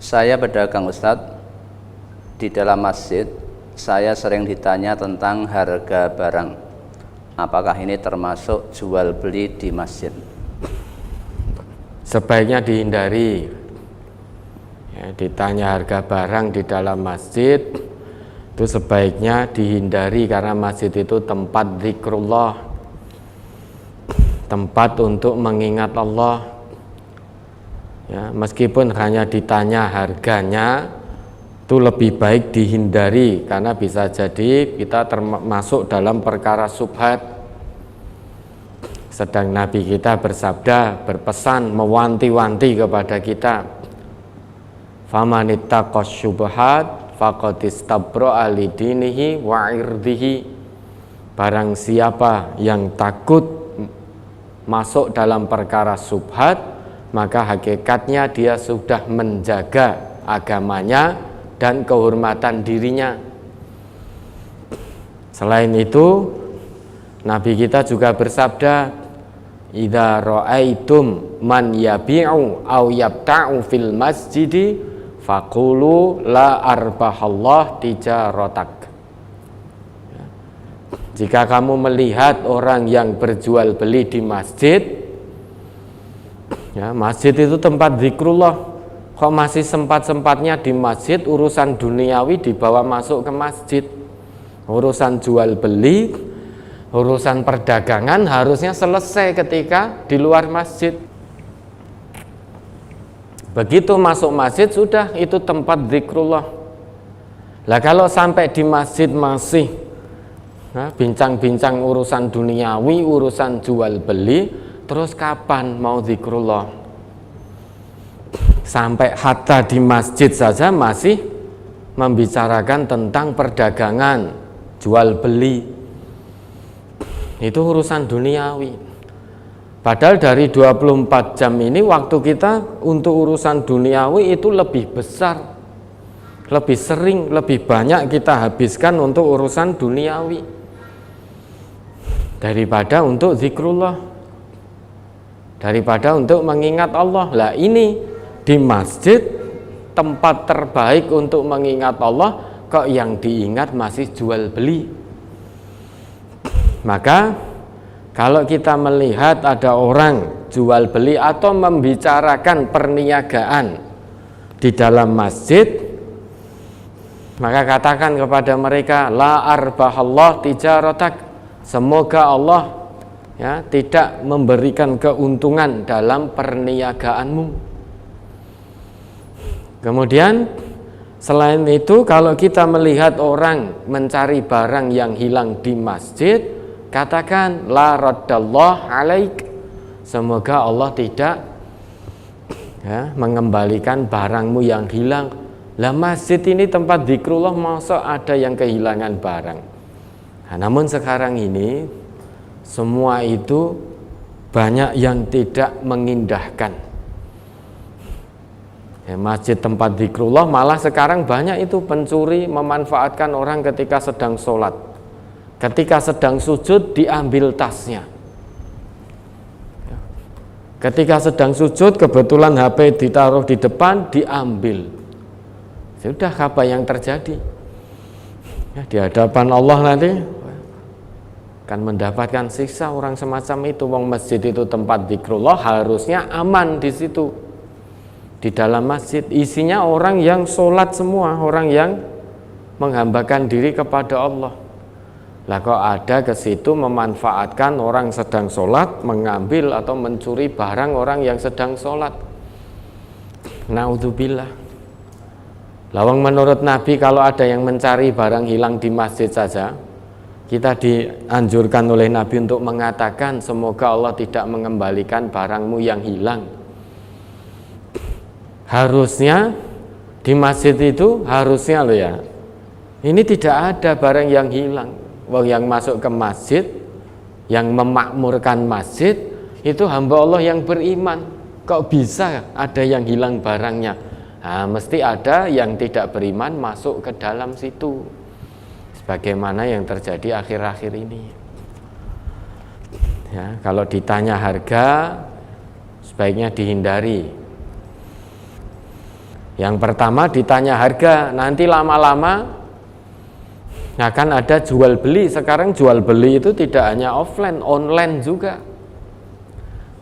Saya pedagang Ustadz. Di dalam masjid saya sering ditanya tentang harga barang. Apakah ini termasuk jual beli di masjid? Sebaiknya dihindari ya, ditanya harga barang di dalam masjid itu sebaiknya dihindari, karena masjid itu tempat zikrullah, tempat untuk mengingat Allah ya. Meskipun hanya ditanya harganya, itu lebih baik dihindari, karena bisa jadi kita termasuk dalam perkara syubhat. Sedang Nabi kita bersabda, berpesan, mewanti-wanti kepada kita, famanittaqas syubhat faqad istabra'a lidinihi wa irdihi. Barang siapa yang takut masuk dalam perkara syubhat, maka hakikatnya dia sudah menjaga agamanya dan kehormatan dirinya. Selain itu, Nabi kita juga bersabda, idza ra'aitum man yabi'u aw yabta'u fil masjidi faqulu la arbahallah tijaratak. Jika kamu melihat orang yang berjual beli di masjid ya, masjid itu tempat zikrullah, kok masih sempat-sempatnya di masjid urusan duniawi dibawa masuk ke masjid. Urusan jual beli, urusan perdagangan harusnya selesai ketika di luar masjid. Begitu masuk masjid sudah itu tempat zikrullah. Lah kalau sampai di masjid masih bincang-bincang urusan duniawi, urusan jual beli, terus kapan mau zikrullah? Sampai hatta di masjid saja masih membicarakan tentang perdagangan, jual beli. Itu urusan duniawi. Padahal dari 24 jam ini waktu kita untuk urusan duniawi itu lebih besar, lebih sering, lebih banyak kita habiskan untuk urusan duniawi daripada untuk zikrullah, daripada untuk mengingat Allah. Lah ini di masjid tempat terbaik untuk mengingat Allah, kok yang diingat masih jual beli. Maka kalau kita melihat ada orang jual beli atau membicarakan perniagaan di dalam masjid, maka katakan kepada mereka, la arbahallah tijaratak, semoga Allah ya tidak memberikan keuntungan dalam perniagaanmu. Kemudian selain itu, kalau kita melihat orang mencari barang yang hilang di masjid, katakan la raddallah alaik, semoga Allah tidak ya, mengembalikan barangmu yang hilang. Lah masjid ini tempat zikrullah, masa ada yang kehilangan barang? Nah, namun sekarang ini semua itu banyak yang tidak mengindahkan. Ya, masjid tempat zikrullah, malah sekarang banyak itu pencuri memanfaatkan orang ketika sedang sholat. Ketika sedang sujud diambil tasnya. Ketika sedang sujud kebetulan HP ditaruh di depan, diambil. Sudah apa yang terjadi? Ya, di hadapan Allah nanti akan mendapatkan siksa orang semacam itu. Wong masjid itu tempat zikrullah, harusnya aman di situ. Di dalam masjid isinya orang yang sholat semua, orang yang menghambakan diri kepada Allah. Lah kok ada ke situ memanfaatkan orang sedang sholat, mengambil atau mencuri barang orang yang sedang sholat. Naudzubillah. Lawang menurut Nabi kalau ada yang mencari barang hilang di masjid saja, kita dianjurkan oleh Nabi untuk mengatakan semoga Allah tidak mengembalikan barangmu yang hilang. Harusnya di masjid itu harusnya loh ya, ini tidak ada barang yang hilang. Yang masuk ke masjid, yang memakmurkan masjid itu hamba Allah yang beriman. Kok bisa ada yang hilang barangnya? Nah, mesti ada yang tidak beriman masuk ke dalam situ, sebagaimana yang terjadi akhir-akhir ini. Ya, kalau ditanya harga, sebaiknya dihindari. Yang pertama ditanya harga, nanti lama-lama akan ada jual beli. Sekarang jual beli itu tidak hanya offline, online juga.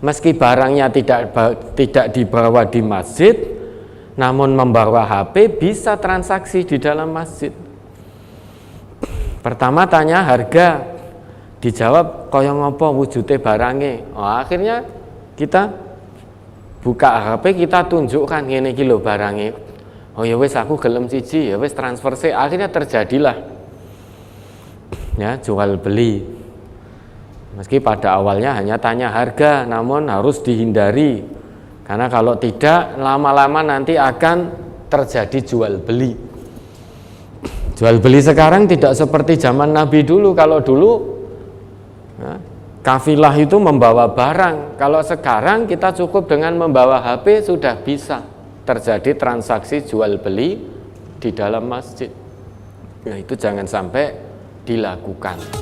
Meski barangnya tidak dibawa di masjid, namun membawa HP bisa transaksi di dalam masjid. Pertama tanya harga, dijawab kaya ngopo wujute barange. Akhirnya kita buka HP, kita tunjukkan ngene iki lho barange. Oh ya wis aku gelem siji, ya wis transfer sih. Akhirnya terjadilah ya jual beli. Meski pada awalnya hanya tanya harga, namun harus dihindari. Karena kalau tidak, lama-lama nanti akan terjadi jual beli. Jual beli sekarang tidak seperti zaman Nabi dulu. Kalau dulu ya, kafilah itu membawa barang. Kalau sekarang kita cukup dengan membawa HP sudah bisa terjadi transaksi jual beli di dalam masjid. Nah, itu jangan sampai dilakukan.